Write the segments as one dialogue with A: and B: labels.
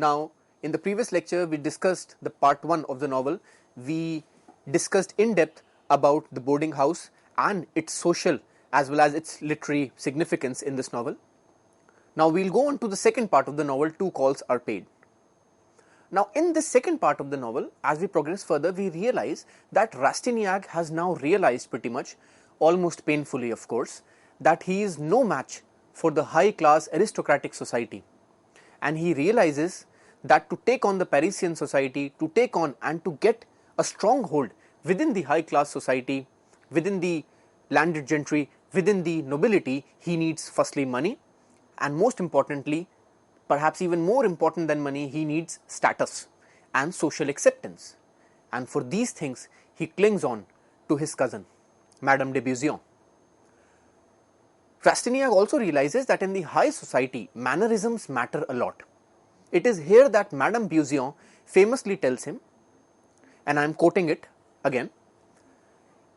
A: Now, in the previous lecture, we discussed the part 1 of the novel. We discussed in depth about the boarding house and its social as well as its literary significance in this novel. Now, we'll go on to the second part of the novel, Two Calls Are Paid. Now, in this second part of the novel, as we progress further, we realize that Rastignac has now realized pretty much, almost painfully of course, that he is no match for the high-class aristocratic society. And he realizes that to take on the Parisian society, to take on and to get a stronghold within the high-class society, within the landed gentry, within the nobility, he needs firstly money, and most importantly, perhaps even more important than money, he needs status and social acceptance. And for these things, he clings on to his cousin, Madame de Beauseant. Rastignac also realizes that in the high society, mannerisms matter a lot. It is here that Madame Beauseant famously tells him, and I am quoting it again,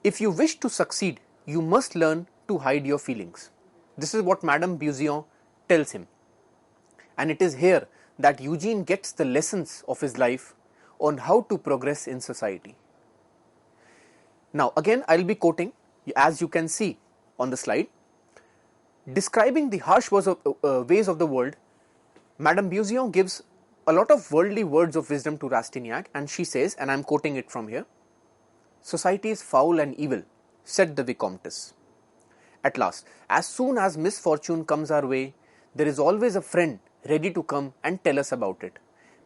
A: "If you wish to succeed, you must learn to hide your feelings." This is what Madame Beauseant tells him. And it is here that Eugene gets the lessons of his life on how to progress in society. Now, again, I will be quoting, as you can see on the slide. Describing the harsh ways of the world, Madame Beauseant gives a lot of worldly words of wisdom to Rastignac, and she says, and I am quoting it from here, "Society is foul and evil," said the Vicomtesse. "At last, as soon as misfortune comes our way, there is always a friend ready to come and tell us about it,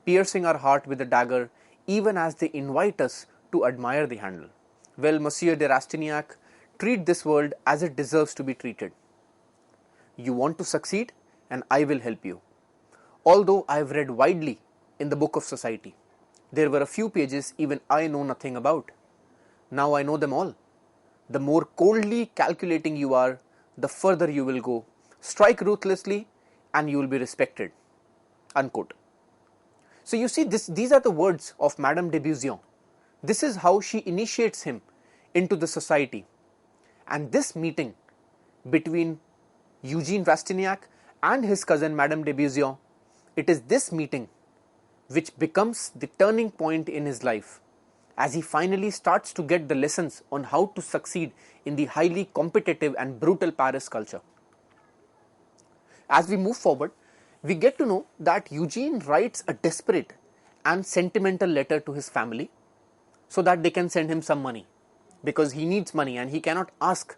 A: piercing our heart with a dagger, even as they invite us to admire the handle. Well, Monsieur de Rastignac, treat this world as it deserves to be treated. You want to succeed, and I will help you. Although I have read widely in the book of society, there were a few pages even I know nothing about. Now I know them all. The more coldly calculating you are, the further you will go. Strike ruthlessly, and you will be respected." Unquote. So you see, these are the words of Madame de Beauseant. This is how she initiates him into the society. And this meeting between Eugene Rastignac and his cousin Madame de Beauseant, it is this meeting which becomes the turning point in his life, as he finally starts to get the lessons on how to succeed in the highly competitive and brutal Paris culture. As we move forward, we get to know that Eugene writes a desperate and sentimental letter to his family so that they can send him some money, because he needs money and he cannot ask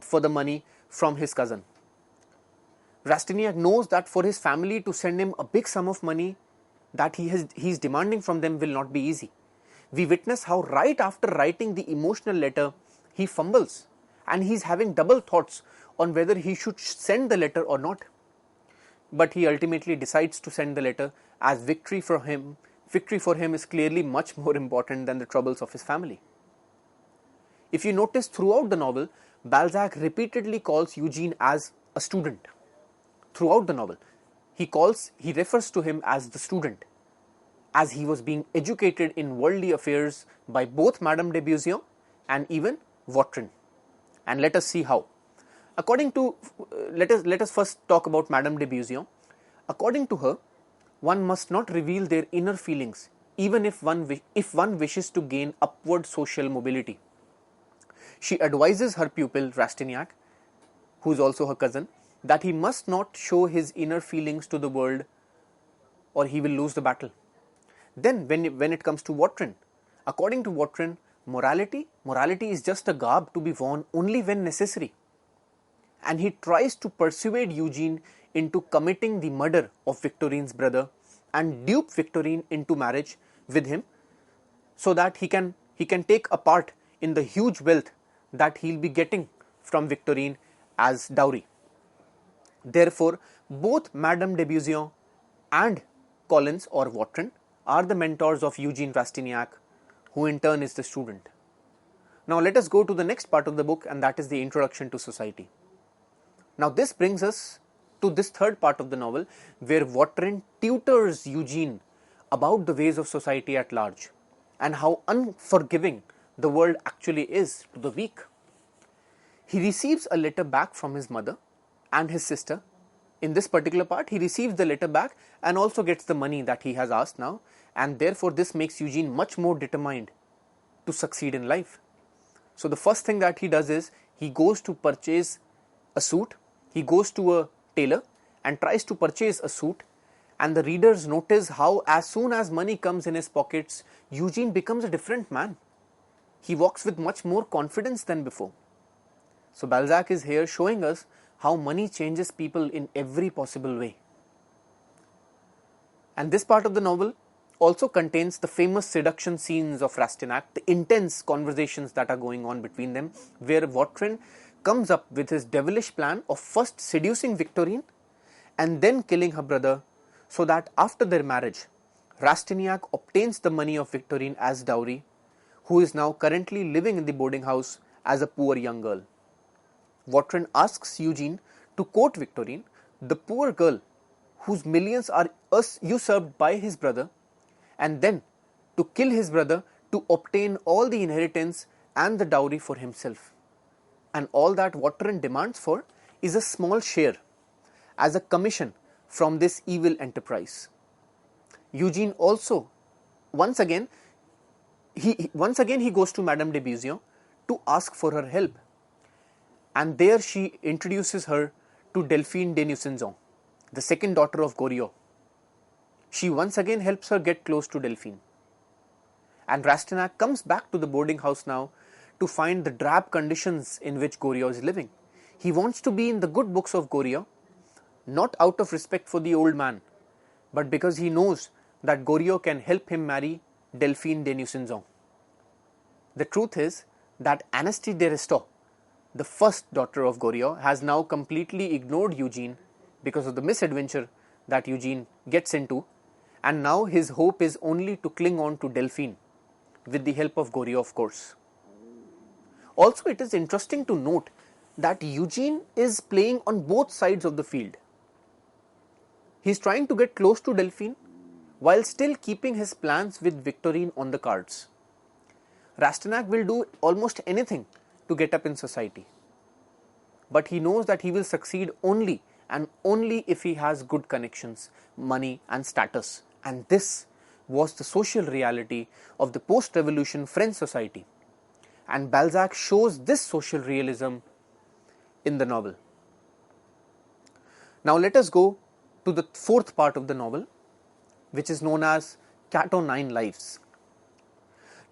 A: for the money from his cousin. Rastignac knows that for his family to send him a big sum of money that he is demanding from them will not be easy. We witness how right after writing the emotional letter, he fumbles and he is having double thoughts on whether he should send the letter or not. But he ultimately decides to send the letter, as victory for him is clearly much more important than the troubles of his family. If you notice throughout the novel, Balzac repeatedly calls Eugene as a student. Throughout the novel, he refers to him as the student, as he was being educated in worldly affairs by both Madame de Beauseant and even Vautrin. And let us see how. Let us first talk about Madame de Beauseant. According to her, one must not reveal their inner feelings, even if one wishes to gain upward social mobility. She advises her pupil Rastignac, who is also her cousin, that he must not show his inner feelings to the world or he will lose the battle. Then when it comes to Vautrin, according to Vautrin, morality is just a garb to be worn only when necessary. And he tries to persuade Eugene into committing the murder of Victorine's brother and dupe Victorine into marriage with him, so that he can take a part in the huge wealth that he'll be getting from Victorine as dowry. Therefore, both Madame de Beauseant and Collins or Vautrin are the mentors of Eugene Rastignac, who in turn is the student. Now let us go to the next part of the book, and that is the introduction to society. Now this brings us to this third part of the novel, where Vautrin tutors Eugene about the ways of society at large and how unforgiving the world actually is to the weak. He receives a letter back from his mother and his sister, In this particular part, he receives the letter back and also gets the money that he has asked now, and therefore this makes Eugene much more determined to succeed in life. So the first thing that he does is he goes to purchase a suit, he goes to a tailor and tries to purchase a suit, and the readers notice how as soon as money comes in his pockets, Eugene becomes a different man. He walks with much more confidence than before. So Balzac is here showing us how money changes people in every possible way. And this part of the novel also contains the famous seduction scenes of Rastignac, the intense conversations that are going on between them, where Vautrin comes up with his devilish plan of first seducing Victorine and then killing her brother, so that after their marriage, Rastignac obtains the money of Victorine as dowry, who is now currently living in the boarding house as a poor young girl. Vautrin asks Eugene to court Victorine, the poor girl whose millions are usurped by his brother, and then to kill his brother to obtain all the inheritance and the dowry for himself. And all that Vautrin demands for is a small share as a commission from this evil enterprise. Eugene also once again he goes to Madame de Beauseant to ask for her help, and there she introduces her to Delphine de Nucingen, the second daughter of Goriot. She once again helps her get close to Delphine. And Rastignac comes back to the boarding house now to find the drab conditions in which Goriot is living. He wants to be in the good books of Goriot, not out of respect for the old man, but because he knows that Goriot can help him marry Delphine de Nucingen. The truth is that Anastie de Restaud, the first daughter of Goriot, has now completely ignored Eugene because of the misadventure that Eugene gets into, and now his hope is only to cling on to Delphine with the help of Goriot, of course. Also, it is interesting to note that Eugene is playing on both sides of the field. He is trying to get close to Delphine while still keeping his plans with Victorine on the cards. Rastignac will do almost anything to get up in society, but he knows that he will succeed only and only if he has good connections, money and status, and this was the social reality of the post-revolution French society, and Balzac shows this social realism in the novel. Now let us go to the fourth part of the novel, which is known as Cat o' Nine Lives.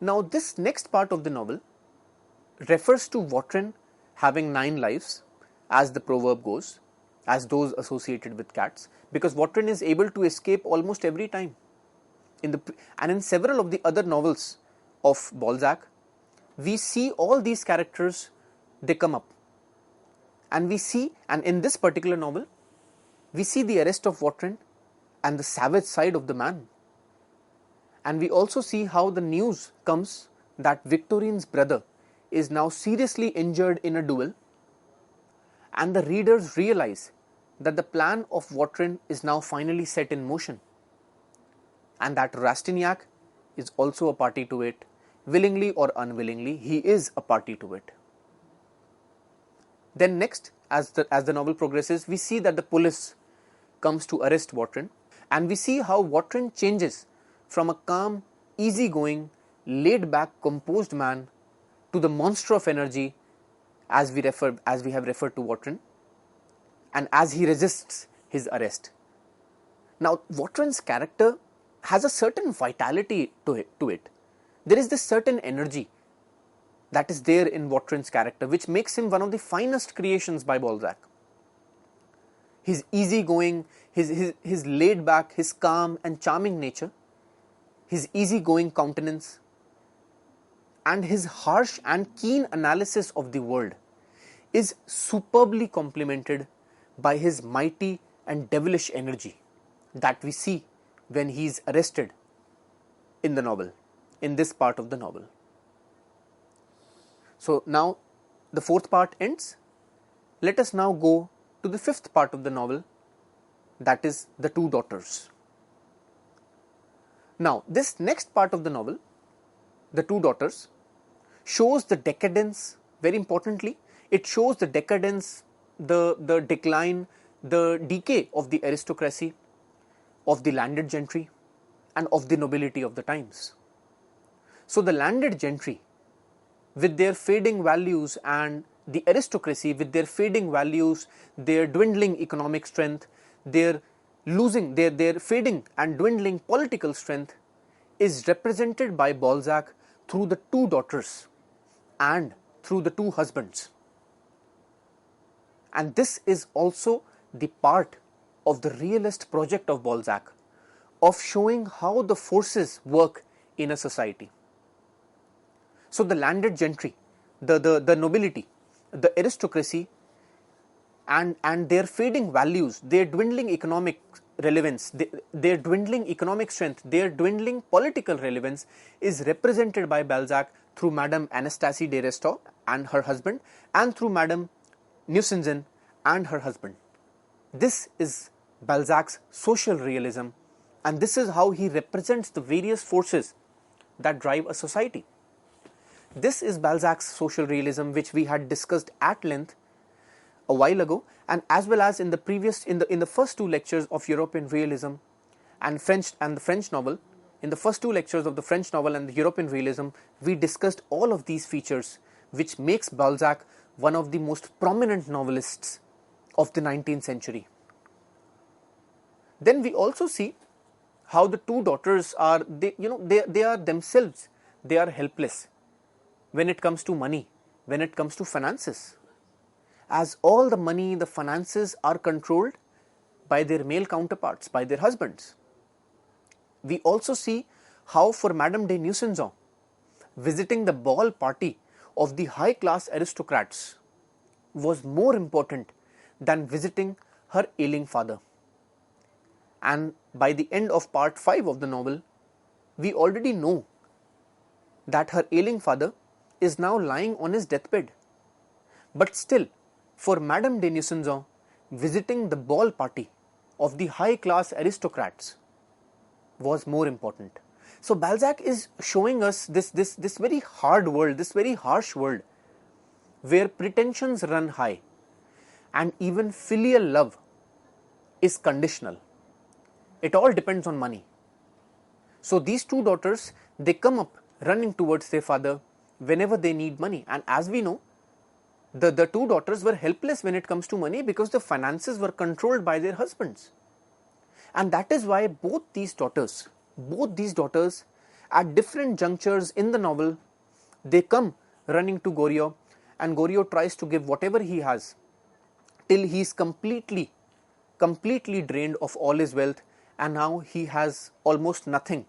A: Now this next part of the novel refers to Vautrin having 9 lives, as the proverb goes, as those associated with cats, because Vautrin is able to escape almost every time. And in several of the other novels of Balzac, we see all these characters, they come up. And in this particular novel, we see the arrest of Vautrin and the savage side of the man. And we also see how the news comes that Victorine's brother is now seriously injured in a duel, and the readers realize that the plan of Vautrin is now finally set in motion, and that Rastignac is also a party to it. Willingly or unwillingly, he is a party to it. Then next, as the novel progresses, we see that the police comes to arrest Vautrin, and we see how Vautrin changes from a calm, easygoing, laid-back, composed man to the monster of energy as we have referred to Vautrin, and as he resists his arrest. Now, Vautrin's character has a certain vitality to it. There is this certain energy that is there in Vautrin's character, which makes him one of the finest creations by Balzac. His easygoing, his laid-back, his calm and charming nature, his easygoing countenance, and his harsh and keen analysis of the world is superbly complemented by his mighty and devilish energy that we see when he is arrested in the novel, in this part of the novel. So now the fourth part ends. Let us now go to the fifth part of the novel, that is the two daughters. Now this next part of the novel, the two daughters, shows the decadence. Very importantly, it shows the decadence, the decline the decay of the aristocracy, of the landed gentry, and of the nobility of the times. So the landed gentry, with their fading values, and the aristocracy with their fading values, their dwindling economic strength, their fading and dwindling political strength, is represented by Balzac through the two daughters and through the two husbands. And this is also the part of the realist project of Balzac, of showing how the forces work in a society. So the landed gentry, the nobility, the aristocracy, and their fading values, their dwindling economic relevance, their dwindling economic strength, their dwindling political relevance is represented by Balzac through Madame Anastasie de Restaud and her husband, and through Madame Nucingen and her husband. This is Balzac's social realism, and this is how he represents the various forces that drive a society. This is Balzac's social realism, which we had discussed at length a while ago, and as well as in the first two lectures of European realism and the French novel. In the first two lectures of the French novel and the European realism, we discussed all of these features, which makes Balzac one of the most prominent novelists of the 19th century. Then we also see how the two daughters are, they are themselves, they are helpless when it comes to money, when it comes to finances, as all the money, the finances are controlled by their male counterparts, by their husbands. We also see how for Madame de Nucingen, visiting the ball party of the high class aristocrats was more important than visiting her ailing father. And by the end of part 5 of the novel, we already know that her ailing father is now lying on his deathbed. But still, for Madame de Nucingen, visiting the ball party of the high class aristocrats was more important. So Balzac is showing us this very hard world, this very harsh world, where pretensions run high and even filial love is conditional. It all depends on money. So these two daughters, they come up running towards their father whenever they need money. And as we know, the two daughters were helpless when it comes to money because the finances were controlled by their husbands. And that is why both these daughters at different junctures in the novel, they come running to Goriot, and Goriot tries to give whatever he has till he is completely drained of all his wealth, and now he has almost nothing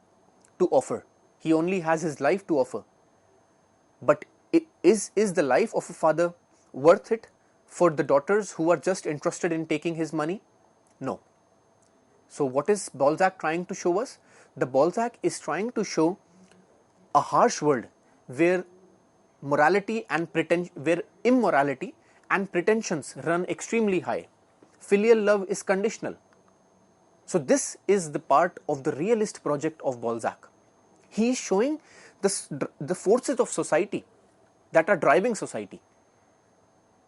A: to offer. He only has his life to offer. But is the life of a father worth it for the daughters who are just interested in taking his money? No. So what is Balzac trying to show us? The Balzac is trying to show a harsh world where immorality and pretensions run extremely high. Filial love is conditional. So this is the part of the realist project of Balzac. He is showing the forces of society that are driving society.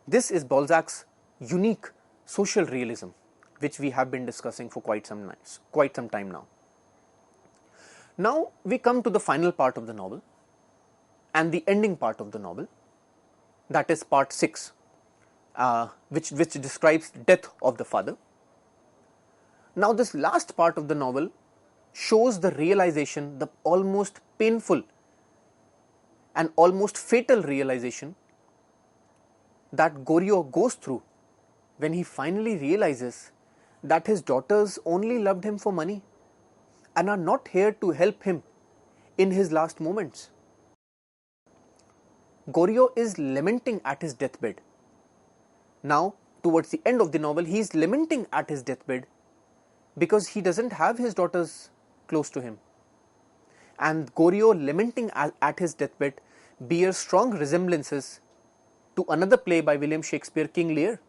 A: This is Balzac's unique social realism, which we have been discussing for quite some time now. Now we come to the final part of the novel and the ending part of the novel, that is part 6, which describes the death of the father. Now this last part of the novel shows the realization, the almost painful and almost fatal realization that Goriot goes through when he finally realizes that his daughters only loved him for money and are not here to help him in his last moments. Goriot is lamenting at his deathbed. Now, towards the end of the novel, he is lamenting at his deathbed because he doesn't have his daughters close to him. And Goriot lamenting at his deathbed bears strong resemblances to another play by William Shakespeare, King Lear,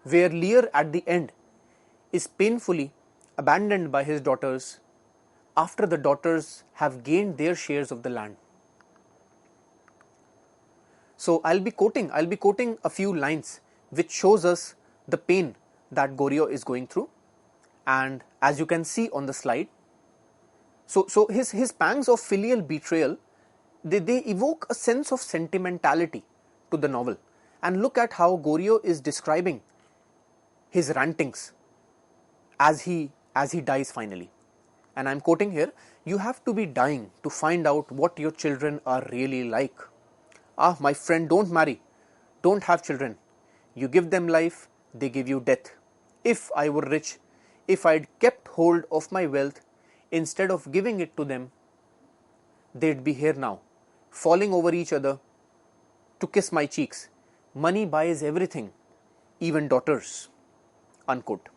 A: where Lear at the end is painfully abandoned by his daughters after the daughters have gained their shares of the land. So I'll be quoting a few lines which shows us the pain that Goriot is going through, and as you can see on the slide, so his pangs of filial betrayal, they evoke a sense of sentimentality to the novel. And look at how Goriot is describing his rantings as he dies finally. And I'm quoting here, "You have to be dying to find out what your children are really like. Ah, my friend, don't marry, don't have children. You give them life, they give you death. If I were rich, if I'd kept hold of my wealth instead of giving it to them, they'd be here now, falling over each other to kiss my cheeks. Money buys everything, even daughters." Unquote.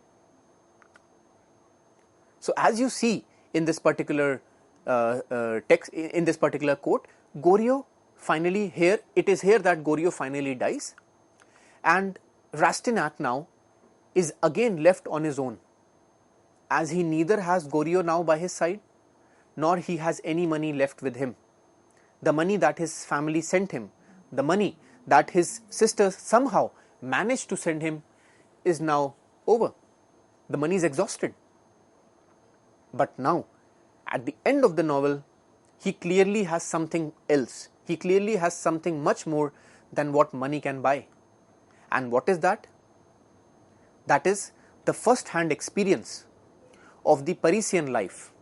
A: So as you see in this particular text, in this particular quote, Goriot finally here, it is here that Goriot finally dies, and Rastignac now is again left on his own, as he neither has Goriot now by his side, nor he has any money left with him. The money that his family sent him, the money that his sister somehow managed to send him, is now over. The money is exhausted. But now, at the end of the novel, he clearly has something else. He clearly has something much more than what money can buy. And what is that? That is the first-hand experience of the Parisian life.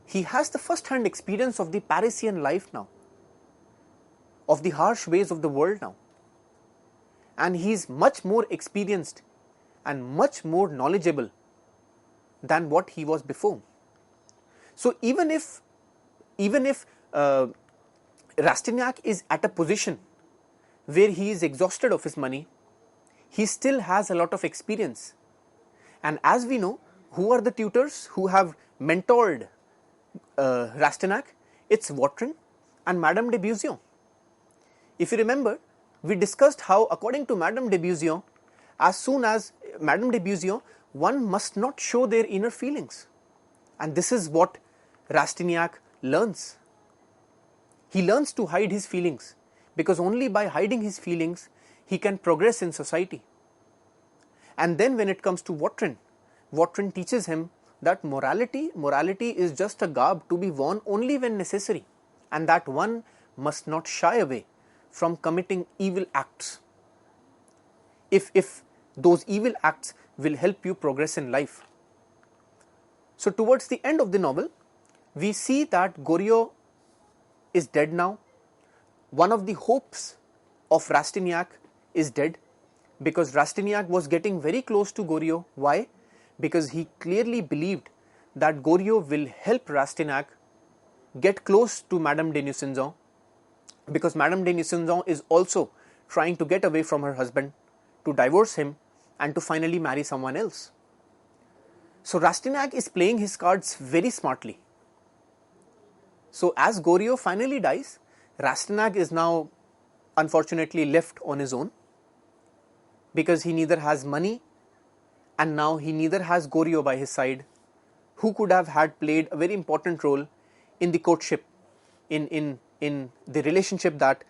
A: He has the first-hand experience of the Parisian life now, of the harsh ways of the world now. And he is much more experienced and much more knowledgeable than what he was before. So even if Rastignac is at a position where he is exhausted of his money, he still has a lot of experience. And as we know, who are the tutors who have mentored Rastignac? It's Vautrin and Madame de Beauseant. If you remember, we discussed how, according to Madame de Beauseant, as soon as Madame de Beauseant, one must not show their inner feelings. And this is what Rastignac learns. He learns to hide his feelings, because only by hiding his feelings he can progress in society. And then when it comes to Vautrin, Vautrin teaches him that morality is just a garb to be worn only when necessary, and that one must not shy away from committing evil acts if those evil acts will help you progress in life. So towards the end of the novel, we see that Goriot is dead now. One of the hopes of Rastignac is dead, because Rastignac was getting very close to Goriot. Why? Because he clearly believed that Goriot will help Rastignac get close to Madame de Nucingen, because Madame de Nucingen is also trying to get away from her husband, to divorce him and to finally marry someone else. So Rastignac is playing his cards very smartly. So as Goriot finally dies, Rastignac is now unfortunately left on his own, because he neither has money and now he neither has Goriot by his side, who could have had played a very important role in the courtship, in the relationship that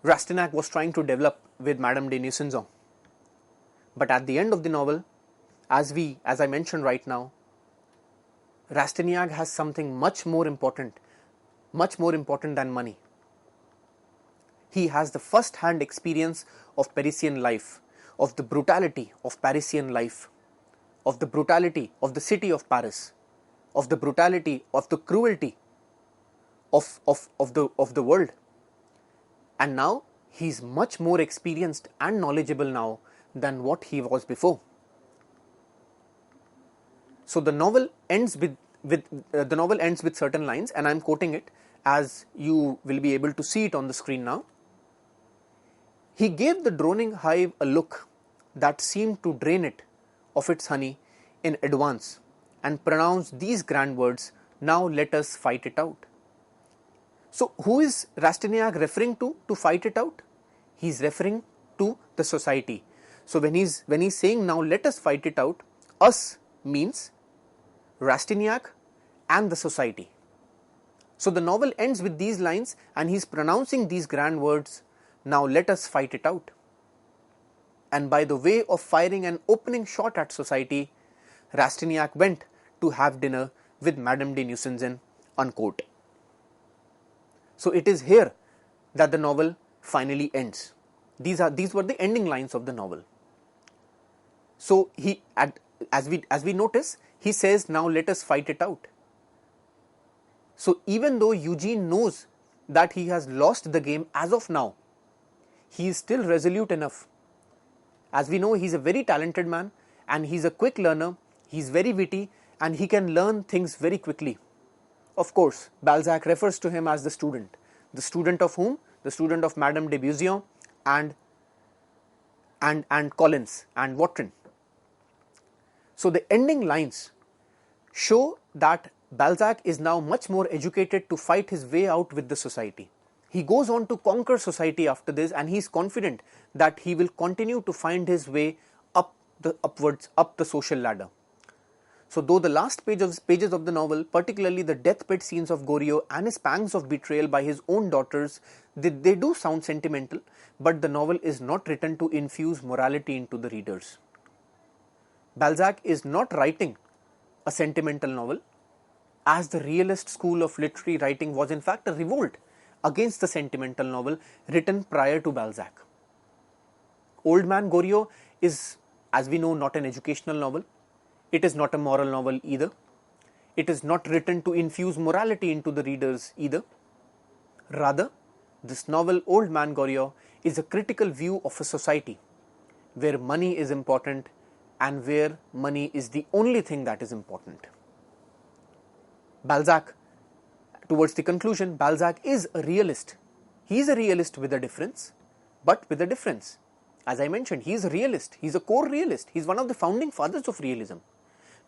A: Rastignac was trying to develop with Madame de Nucingen. But at the end of the novel, as I mentioned right now, Rastignac has something much more important than money. He has the first-hand experience of Parisian life, of the brutality of Parisian life, of the brutality of the city of Paris, of the brutality of the cruelty of the world. And now he is much more experienced and knowledgeable now than what he was before. So the novel ends with certain lines, and I am quoting it as you will be able to see it on the screen now. He gave the droning hive a look that seemed to drain it of its honey in advance, and pronounced these grand words, "Now let us fight it out." So who is Rastignac referring to fight it out? He is referring to the society. So when he's saying, "Now let us fight it out," us means Rastignac and the society. So the novel ends with these lines, and he's pronouncing these grand words, "Now let us fight it out." and by the way of firing an opening shot at society, Rastignac went to have dinner with Madame de Nucingen, unquote. So it is here that the novel finally ends. These were the ending lines of the novel. So as we notice, he says, now let us fight it out. So even though Eugene knows that he has lost the game as of now, he is still resolute enough. As we know, he is a very talented man and he is a quick learner, he is very witty and he can learn things very quickly. Of course, Balzac refers to him as the student. The student of whom? The student of Madame de Beauseant and Collins and Watrin. So the ending lines show that Balzac is now much more educated to fight his way out with the society. He goes on to conquer society after this and he is confident that he will continue to find his way upwards up the social ladder. So though the last pages of the novel, particularly the deathbed scenes of Goriot and his pangs of betrayal by his own daughters, they do sound sentimental, but the novel is not written to infuse morality into the readers. Balzac is not writing a sentimental novel, as the realist school of literary writing was in fact a revolt against the sentimental novel written prior to Balzac. Old Man Goriot is, as we know, not an educational novel. It is not a moral novel either. It is not written to infuse morality into the readers either. Rather, this novel, Old Man Goriot, is a critical view of a society where money is important and where money is the only thing that is important. Balzac, towards the conclusion, Balzac is a realist. He is a realist with a difference, but with a difference. As I mentioned, he is a realist. He is a core realist. He is one of the founding fathers of realism.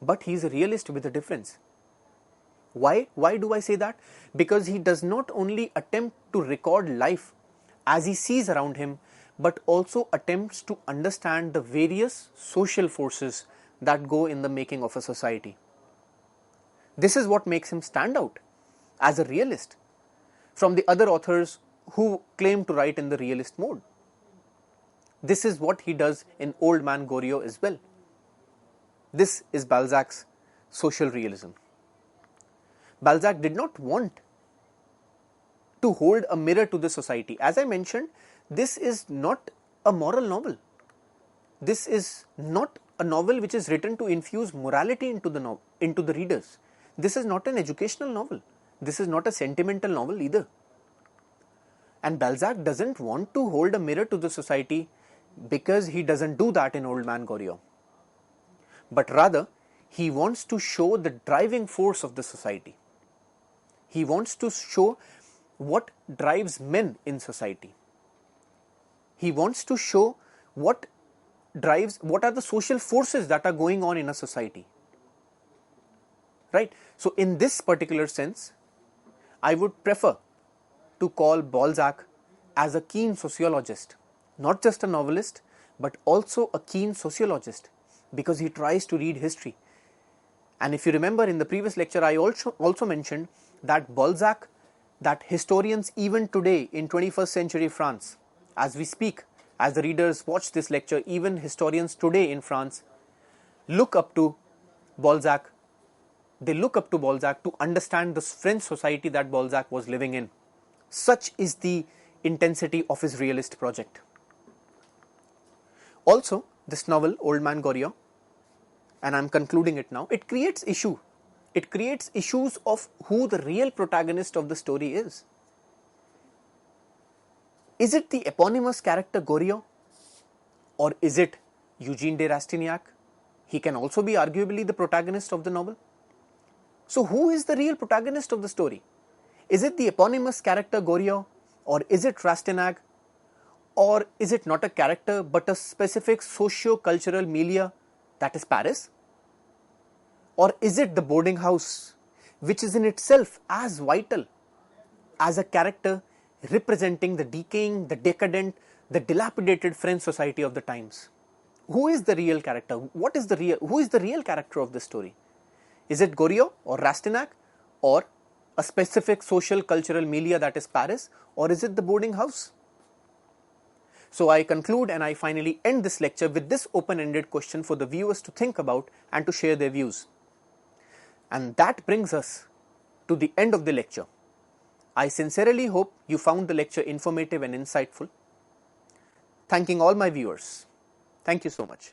A: But he is a realist with a difference. Why? Why do I say that? Because he does not only attempt to record life as he sees around him, but also attempts to understand the various social forces that go in the making of a society. This is what makes him stand out as a realist from the other authors who claim to write in the realist mode. This is what he does in Old Man Goriot as well. This is Balzac's social realism. Balzac did not want to hold a mirror to the society. As I mentioned, this is not a moral novel. This is not a novel which is written to infuse morality into the readers. This is not an educational novel. This is not a sentimental novel either. And Balzac doesn't want to hold a mirror to the society because he doesn't do that in Old Man Goriot. But rather, he wants to show the driving force of the society. He wants to show what drives men in society. He wants to show what are the social forces that are going on in a society. Right? So in this particular sense, I would prefer to call Balzac as a keen sociologist, not just a novelist, but also a keen sociologist, because he tries to read history. And if you remember in the previous lecture, I also mentioned that Balzac, that historians even today in 21st century France, as we speak, as the readers watch this lecture, even historians today in France look up to Balzac. They look up to Balzac to understand the French society that Balzac was living in. Such is the intensity of his realist project. Also, this novel, Old Man Goriot, and I'm concluding it now, it creates issue. It creates issues of who the real protagonist of the story is. Is it the eponymous character Goriot? Or is it Eugene de Rastignac? He can also be arguably the protagonist of the novel. So who is the real protagonist of the story? Is it the eponymous character Goriot? Or is it Rastignac? Or is it not a character but a specific socio-cultural milieu, that is Paris? Or is it the boarding house, which is in itself as vital as a character representing the decaying, the decadent, the dilapidated French society of the times? Who is the real character? Who is the real character of the story? Is it Goriot or Rastignac or a specific social cultural milieu, that is Paris, or is it the boarding house? So I conclude and I finally end this lecture with this open-ended question for the viewers to think about and to share their views. And that brings us to the end of the lecture. I sincerely hope you found the lecture informative and insightful. Thanking all my viewers. Thank you so much.